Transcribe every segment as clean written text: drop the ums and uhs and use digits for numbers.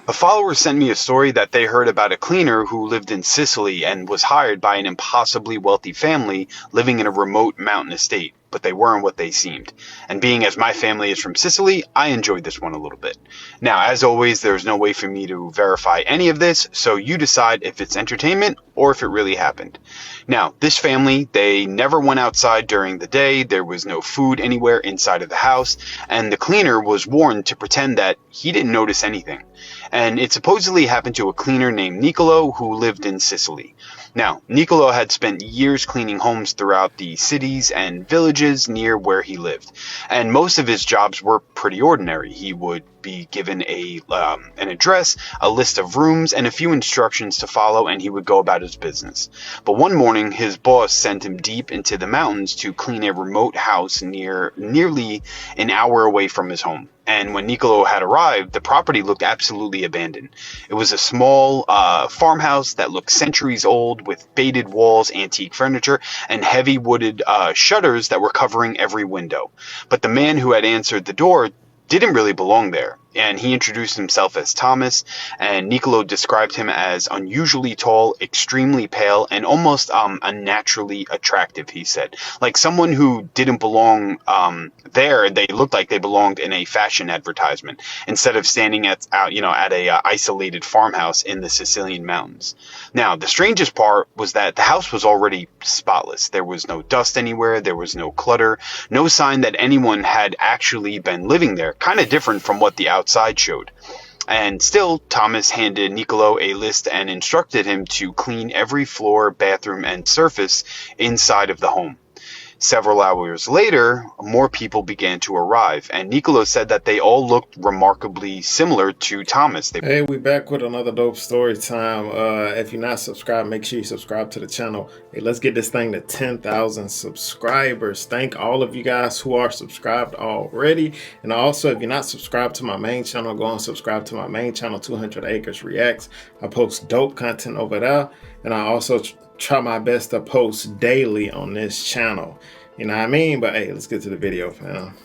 A follower sent me a story that they heard about a cleaner who lived in Sicily and was hired by an impossibly wealthy family living in a remote mountain estate, but they weren't what they seemed. And being as my family is from Sicily, I enjoyed this one a little bit. Now, as always, there's no way for me to verify any of this, so you decide if it's entertainment or if it really happened. Now, this family, they never went outside during the day, there was no food anywhere inside of the house, and the cleaner was warned to pretend that he didn't notice anything. And it supposedly happened to a cleaner named Nicolo who lived in Sicily. Now, Nicolo had spent years cleaning homes throughout the cities and villages near where he lived, and most of his jobs were pretty ordinary. He would be given an address, a list of rooms, and a few instructions to follow, and he would go about his business. But one morning, his boss sent him deep into the mountains to clean a remote house nearly an hour away from his home. And when Nicolo had arrived, the property looked absolutely abandoned. It was a small farmhouse that looked centuries old, with faded walls, antique furniture, and heavy wooded shutters that were covering every window. But the man who had answered the door didn't really belong there, and he introduced himself as Thomas, and Nicolo described him as unusually tall, extremely pale, and almost unnaturally attractive, he said. Like someone who didn't belong there, they looked like they belonged in a fashion advertisement, instead of standing at a isolated farmhouse in the Sicilian mountains. Now, the strangest part was that the house was already spotless. There was no dust anywhere, there was no clutter, no sign that anyone had actually been living there, kind of different from what the outside showed. And still, Thomas handed Nicolo a list and instructed him to clean every floor, bathroom, and surface inside of the home. Several hours later, more people began to arrive, and Nicolo said that they all looked remarkably similar to Thomas. Hey, we back with another dope story time. If you're not subscribed, make sure you subscribe to the channel. Hey, let's get this thing to 10,000 subscribers. Thank all of you guys who are subscribed already. And also, if you're not subscribed to my main channel, go and subscribe to my main channel, 200 Acres Reacts. I post dope content over there, and I also try my best to post daily on this channel. You know what I mean? But hey, let's get to the video, fam.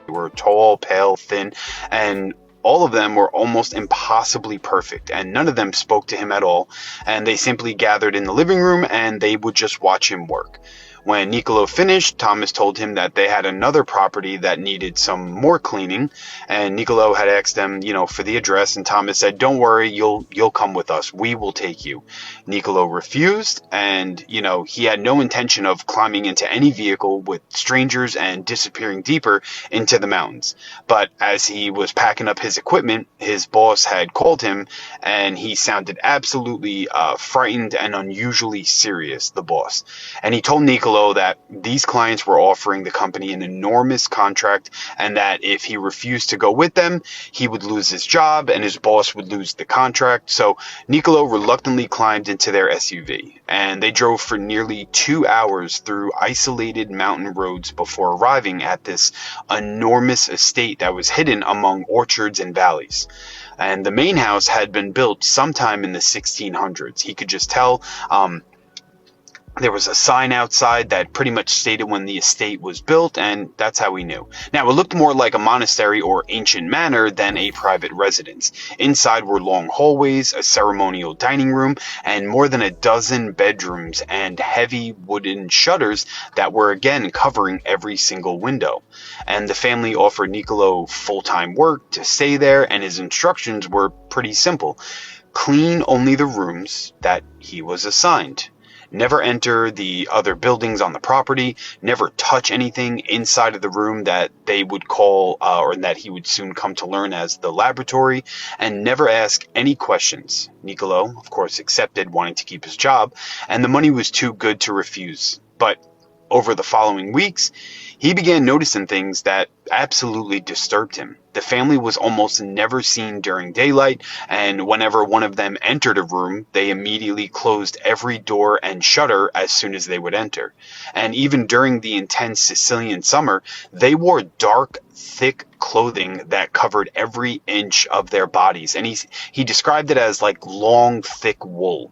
They were tall, pale, thin, and all of them were almost impossibly perfect, and none of them spoke to him at all, and they simply gathered in the living room and they would just watch him work. When Nicolo finished, Thomas told him that they had another property that needed some more cleaning, and Nicolo had asked them, for the address, and Thomas said, "Don't worry, you'll come with us. We will take you." Nicolo refused, and, he had no intention of climbing into any vehicle with strangers and disappearing deeper into the mountains. But as he was packing up his equipment, his boss had called him, and he sounded absolutely frightened and unusually serious, the boss. And he told Nicolo that these clients were offering the company an enormous contract, and that if he refused to go with them, he would lose his job and his boss would lose the contract. So Nicolo reluctantly climbed into their SUV, and they drove for nearly 2 hours through isolated mountain roads before arriving at this enormous estate that was hidden among orchards and valleys. And the main house had been built sometime in the 1600s. He could just tell. There was a sign outside that pretty much stated when the estate was built, and that's how we knew. Now, it looked more like a monastery or ancient manor than a private residence. Inside were long hallways, a ceremonial dining room, and more than a dozen bedrooms and heavy wooden shutters that were again covering every single window. And the family offered Nicolo full-time work to stay there, and his instructions were pretty simple. Clean only the rooms that he was assigned. Never enter the other buildings on the property, never touch anything inside of the room that they would call, or that he would soon come to learn as the laboratory, and never ask any questions. Nicolo, of course, accepted, wanting to keep his job, and the money was too good to refuse. But over the following weeks, he began noticing things that absolutely disturbed him. The family was almost never seen during daylight, and whenever one of them entered a room, they immediately closed every door and shutter as soon as they would enter. And even during the intense Sicilian summer, they wore dark, thick clothing that covered every inch of their bodies. And he described it as like long, thick wool.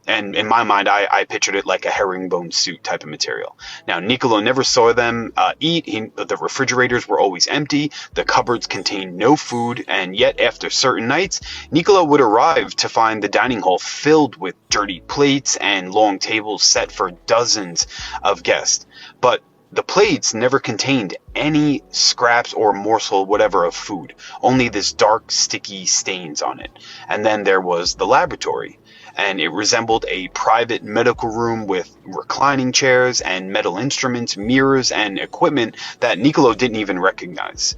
And in my mind, I pictured it like a herringbone suit type of material. Now, Niccolo never saw them eat. The refrigerators were always empty. The cupboards contained no food. And yet, after certain nights, Niccolo would arrive to find the dining hall filled with dirty plates and long tables set for dozens of guests. But the plates never contained any scraps or morsel whatever of food, only this dark, sticky stains on it. And then there was the laboratory, and it resembled a private medical room with reclining chairs and metal instruments, mirrors, and equipment that Niccolo didn't even recognize.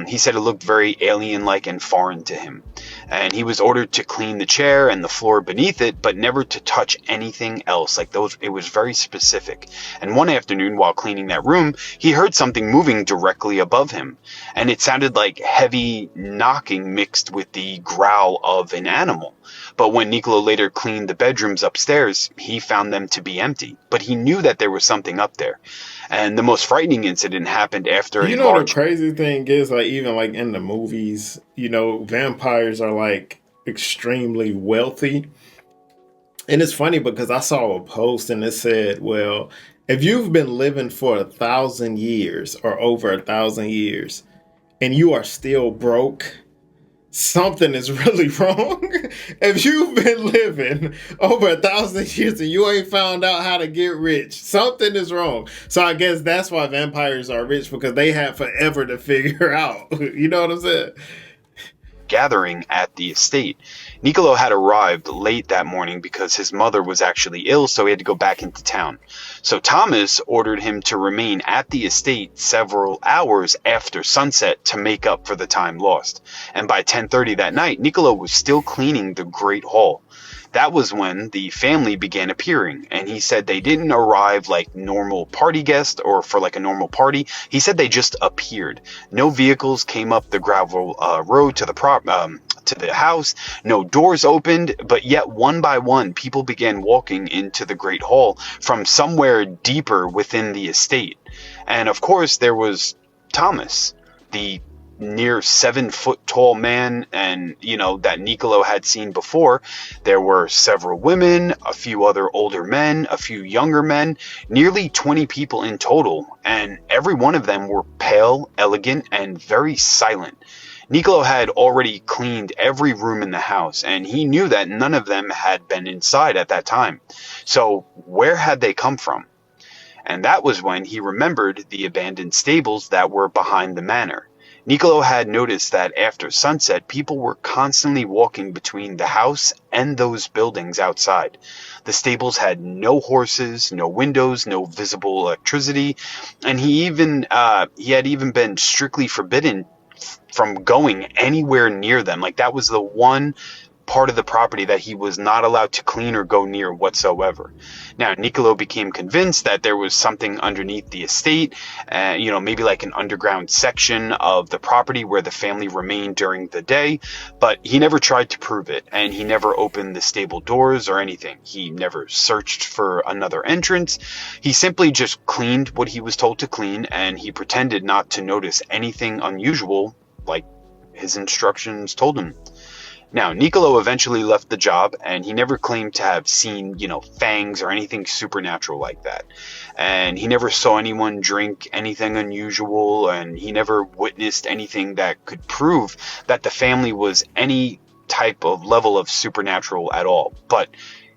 He said it looked very alien-like and foreign to him. And he was ordered to clean the chair and the floor beneath it, but never to touch anything else. It was very specific. And one afternoon, while cleaning that room, he heard something moving directly above him. And it sounded like heavy knocking mixed with the growl of an animal. But when Niccolo later cleaned the bedrooms upstairs, he found them to be empty. But he knew that there was something up there. And the most frightening incident happened after You know, the crazy thing is, like, even like in the movies, you know, vampires are like extremely wealthy. And it's funny because I saw a post and it said, well, if you've been living for 1,000 years or over 1,000 years and you are still broke, something is really wrong. If you've been living over 1,000 years and you ain't found out how to get rich, something is wrong. So I guess that's why vampires are rich, because they have forever to figure out. You know what I'm saying? Gathering at the estate. Niccolo had arrived late that morning because his mother was actually ill, so he had to go back into town. So Thomas ordered him to remain at the estate several hours after sunset to make up for the time lost. And by 10:30 that night, Niccolo was still cleaning the Great Hall. That was when the family began appearing, and he said they didn't arrive like normal party guests or for like a normal party. He said they just appeared. No vehicles came up the gravel road to the house. No doors opened, but yet one by one, people began walking into the Great Hall from somewhere deeper within the estate. And of course, there was Thomas, the near 7-foot tall man, and that Niccolo had seen before. There were several women, a few other older men, a few younger men, nearly 20 people in total, and every one of them were pale, elegant, and very silent. Niccolo had already cleaned every room in the house, and he knew that none of them had been inside at that time. So where had they come from? And that was when he remembered the abandoned stables that were behind the manor. Niccolo had noticed that after sunset, people were constantly walking between the house and those buildings outside. The stables had no horses, no windows, no visible electricity, and he had even been strictly forbidden from going anywhere near them. Like, that was the one part of the property that he was not allowed to clean or go near whatsoever. Now, Niccolo became convinced that there was something underneath the estate, maybe like an underground section of the property where the family remained during the day, but he never tried to prove it, and he never opened the stable doors or anything. He never searched for another entrance. He simply just cleaned what he was told to clean, and he pretended not to notice anything unusual like his instructions told him. Now, Niccolo eventually left the job, and he never claimed to have seen, fangs or anything supernatural like that. And he never saw anyone drink anything unusual, and he never witnessed anything that could prove that the family was any type of level of supernatural at all. But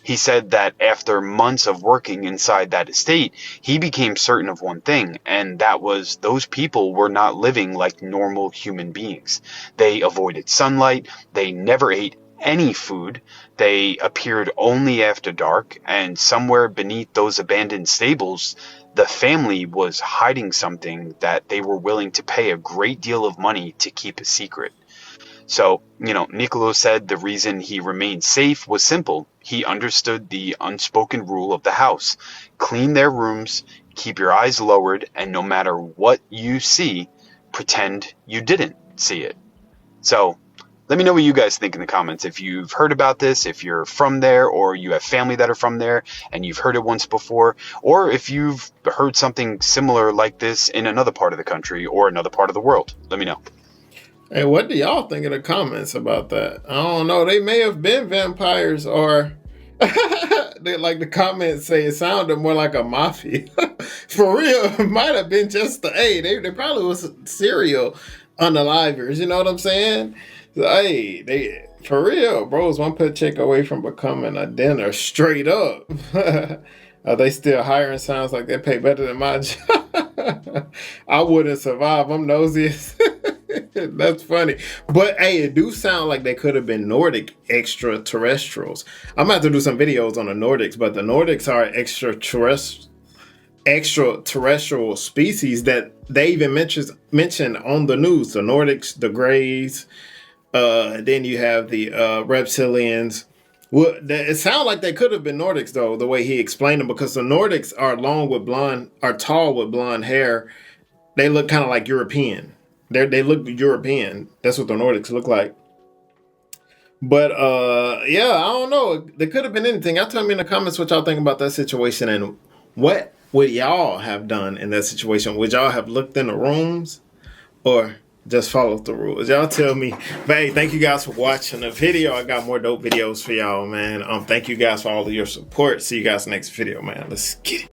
he said that after months of working inside that estate, he became certain of one thing, and that was those people were not living like normal human beings. They avoided sunlight, they never ate any food, they appeared only after dark, and somewhere beneath those abandoned stables, the family was hiding something that they were willing to pay a great deal of money to keep a secret. So, Niccolo said the reason he remained safe was simple. He understood the unspoken rule of the house. Clean their rooms, keep your eyes lowered, and no matter what you see, pretend you didn't see it. So, let me know what you guys think in the comments. If you've heard about this, if you're from there, or you have family that are from there, and you've heard it once before, or if you've heard something similar like this in another part of the country or another part of the world. Let me know. Hey, what do y'all think in the comments about that? I don't know. They may have been vampires, or Like the comments say, it sounded more like a mafia. For real, it might have been just the they probably was serial unalivers. You know what I'm saying? So, hey, they for real, bros. One paycheck away from becoming a dinner, straight up. Are they still hiring? Sounds like they pay better than my job. I wouldn't survive. I'm nosy. That's funny. But hey, it do sound like they could have been Nordic extraterrestrials. I'm gonna have to do some videos on the Nordics, but the Nordics are extraterrestrial species that they even mentioned on the news. The Nordics, the Greys, then you have the reptilians. Well, it sounds like they could have been Nordics though, the way he explained them, because the Nordics are tall with blonde hair. They look kind of like European. They look European. That's what the Nordics look like. But yeah, I don't know. There could have been anything. Y'all tell me in the comments what y'all think about that situation, and what would y'all have done in that situation? Would y'all have looked in the rooms or just followed the rules? Y'all tell me. But hey, thank you guys for watching the video. I got more dope videos for y'all, man. Thank you guys for all of your support. See you guys next video, man. Let's get it.